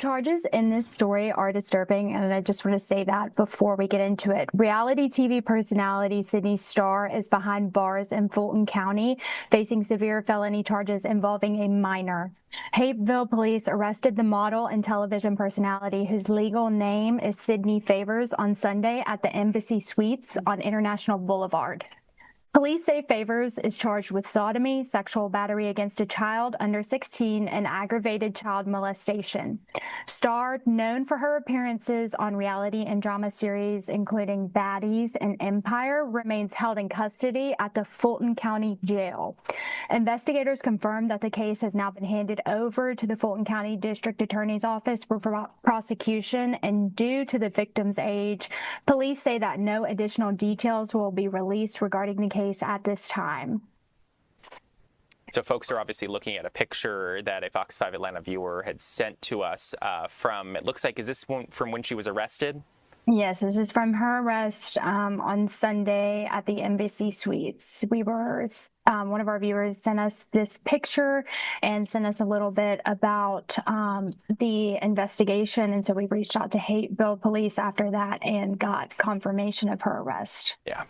charges in this story are disturbing, and I just want to say that before we get into it. Reality TV personality Sidney Starr is behind bars in Fulton County, facing severe felony charges involving a minor. Hapeville police arrested the model and television personality, whose legal name is Sidney Favors, on Sunday at the Embassy Suites on International Boulevard. Police say Favors is charged with sodomy, sexual battery against a child under 16, and aggravated child molestation. Starr, known for her appearances on reality and drama series including Baddies and Empire, remains held in custody at the Fulton County Jail. Investigators confirmed that the case has now been handed over to the Fulton County District Attorney's Office for prosecution, and due to the victim's age, police say that no additional details will be released regarding the case at this time. So folks are obviously looking at a picture that a Fox 5 Atlanta viewer had sent to us from, it looks like, is this one from when she was arrested? Yes, this is from her arrest on Sunday at the Embassy Suites. We were, one of our viewers sent us this picture and sent us a little bit about the investigation. And so we reached out to Hapeville police after that and got confirmation of her arrest. Yeah.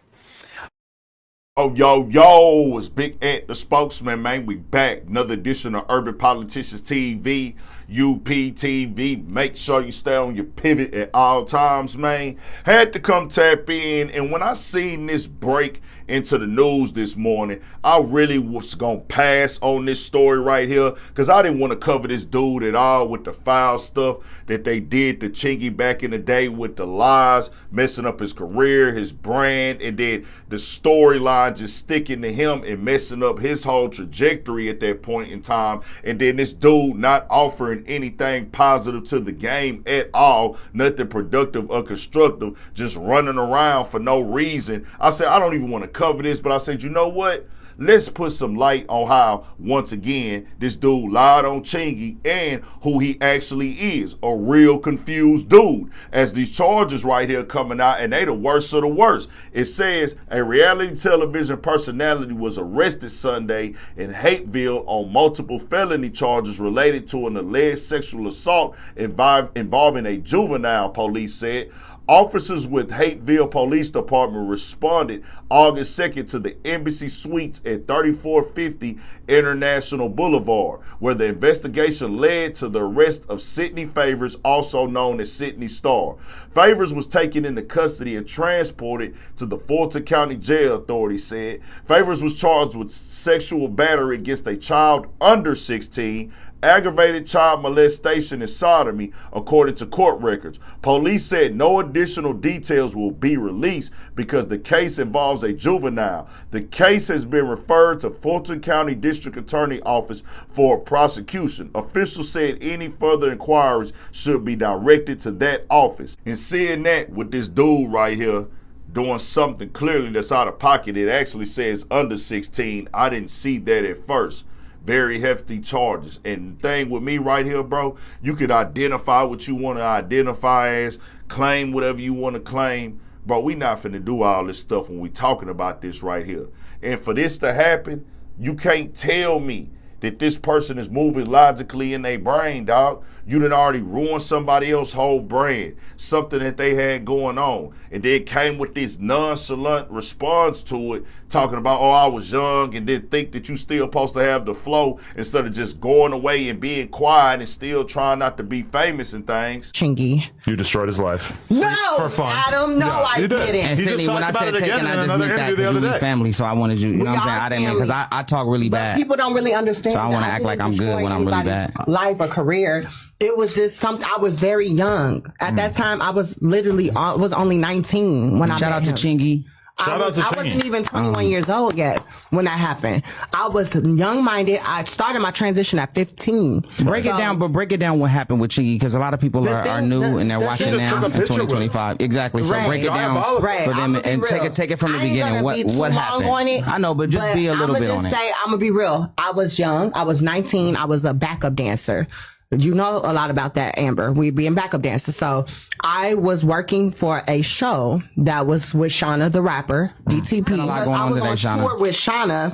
Oh, yo, it's Big Ant, the spokesman, man. We back. Another edition of Urban Politicians TV, UPTV. Make sure you stay on your pivot at all times, man. Had to come tap in, and when I seen this break into the news this morning, I really was going to pass on this story right here because I didn't want to cover this dude at all with the foul stuff that they did to Chingy back in the day with the lies, messing up his career, his brand, and then the storyline just sticking to him and messing up his whole trajectory at that point in time. And then this dude not offering anything positive to the game at all, nothing productive or constructive, just running around for no reason. I said, I don't even want to cover this, but I said, you know what? Let's put some light on how, once again, this dude lied on Chingy and who he actually is, a real confused dude. As these charges right here coming out, and they the worst of the worst. It says a reality television personality was arrested Sunday in Hapeville on multiple felony charges related to an alleged sexual assault involving a juvenile, police said. Officers with Hapeville Police Department responded August 2nd to the Embassy Suites at 3450 International Boulevard, where the investigation led to the arrest of Sidney Favors, also known as Sidney Starr. Favors was taken into custody and transported to the Fulton County Jail, authorities said. Favors was charged with sexual battery against a child under 16, aggravated child molestation, and sodomy, according to court records. Police said no additional details will be released because the case involves a juvenile. The case has been referred to Fulton County District Attorney Office for prosecution. Officials said any further inquiries should be directed to that office. And seeing that with this dude right here doing something clearly that's out of pocket, it actually says under 16. I didn't see that at first. Very hefty charges. And the thing with me right here, bro, you can identify what you want to identify as, claim whatever you want to claim. Bro, we not finna do all this stuff when we talking about this right here. And for this to happen, you can't tell me that this person is moving logically in their brain, dog. You done already ruined somebody else's whole brand, something that they had going on. And then came with this nonchalant response to it, talking about, oh, I was young, and then think that you still supposed to have the flow instead of just going away and being quiet and still trying not to be famous and things. Chingy. You destroyed his life. No, for fun. Adam, no, I didn't. And Sidney, when I said taken, I just meant that because we family, so I wanted you, you know what I'm saying? I didn't mean, because I talk really bad. People don't really understand. So I want to act like I'm good when I'm really bad. Life or career. It was just something. I was very young at that time. I was only 19 when I met him. Shout out to Chingy. I wasn't even 21 years old yet when that happened. I was young-minded. I started my transition at 15. Break it down what happened with Chingy, because a lot of people are new and they're watching now in 2025. Exactly. So break it down for them and take it from the beginning. What happened? I know, but just be a little bit on it. I'm going to be real. I was young. I was 19. I was a backup dancer. You know a lot about that, Amber. We being backup dancers. So I was working for a show that was with Shauna the rapper, DTP. I was on tour with Shauna,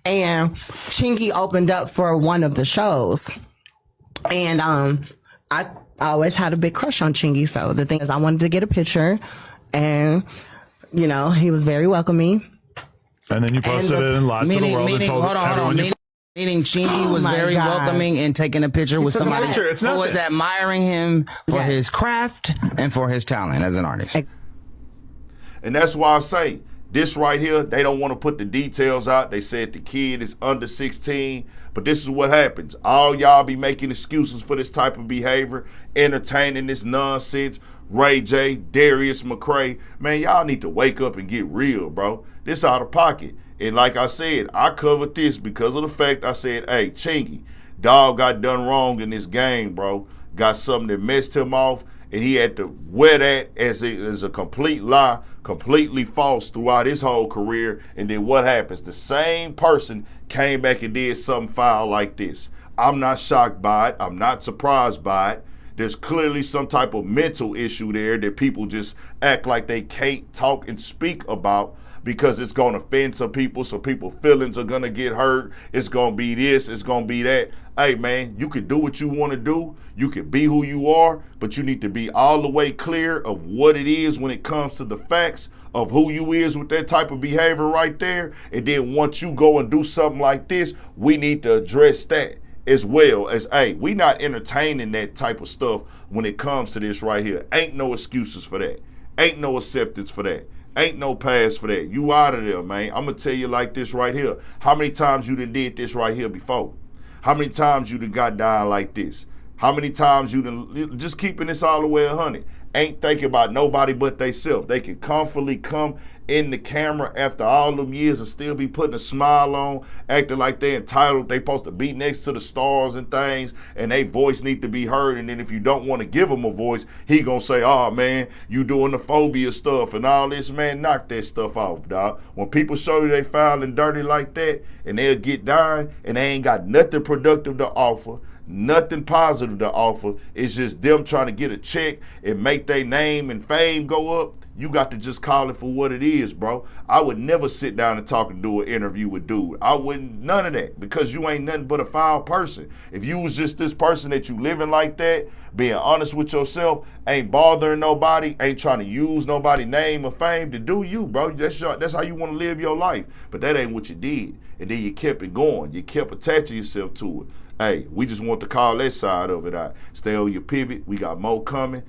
and Chingy opened up for one of the shows. And I always had a big crush on Chingy. So the thing is, I wanted to get a picture, and you know, he was very welcoming. And then you posted it and lied to the world and told everyone. Meaning Chingy was very welcoming and taking a picture with somebody who was admiring him for his craft and for his talent as an artist. And that's why I say, this right here, they don't want to put the details out. They said the kid is under 16, but this is what happens. All y'all be making excuses for this type of behavior, entertaining this nonsense. Ray J, Darius McCray, man, y'all need to wake up and get real, bro. This out of pocket. And like I said, I covered this because of the fact I said, hey, Chingy, dog got done wrong in this game, bro. Got something that messed him off, and he had to wear that as a complete lie, completely false throughout his whole career. And then what happens? The same person came back and did something foul like this. I'm not shocked by it. I'm not surprised by it. There's clearly some type of mental issue there that people just act like they can't talk and speak about because it's going to offend some people, so people's feelings are going to get hurt. It's going to be this, it's going to be that. Hey, man, you can do what you want to do. You can be who you are, but you need to be all the way clear of what it is when it comes to the facts of who you is with that type of behavior right there. And then once you go and do something like this, we need to address that as well as, hey, we not entertaining that type of stuff when it comes to this right here. Ain't no excuses for that. Ain't no acceptance for that. Ain't no pass for that. You out of there, man. I'm going to tell you like this right here. How many times you done did this right here before? How many times you done got down like this? How many times you done, just keeping this all the way 100, ain't thinking about nobody but theyself. They can comfortably come in the camera after all them years and still be putting a smile on, acting like they entitled, they supposed to be next to the stars and things, and they voice need to be heard. And then if you don't want to give them a voice, he gonna say, oh man, you doing the phobia stuff and all this. Man, knock that stuff off, dog. When people show you they foul and dirty like that, and they'll get down and they ain't got nothing productive to offer, nothing positive to offer, it's just them trying to get a check and make their name and fame go up, you got to just call it for what it is, bro. I would never sit down and talk and do an interview with dude. I wouldn't, none of that, because you ain't nothing but a foul person. If you was just this person that you living like that, being honest with yourself, ain't bothering nobody, ain't trying to use nobody's name or fame to do you, bro. That's how you want to live your life. But that ain't what you did. And then you kept it going. You kept attaching yourself to it. Hey, we just want to call that side of it out. Stay on your pivot. We got more coming.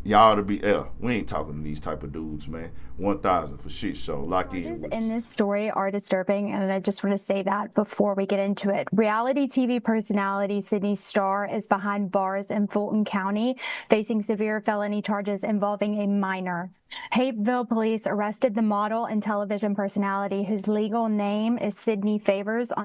Y'all to be, we ain't talking to these type of dudes, man. 1,000 for shit show. Lock in. In this story are disturbing, and I just want to say that before we get into it. Reality TV personality Sidney Starr is behind bars in Fulton County, facing severe felony charges involving a minor. Hapeville police arrested the model and television personality whose legal name is Sydney Favors on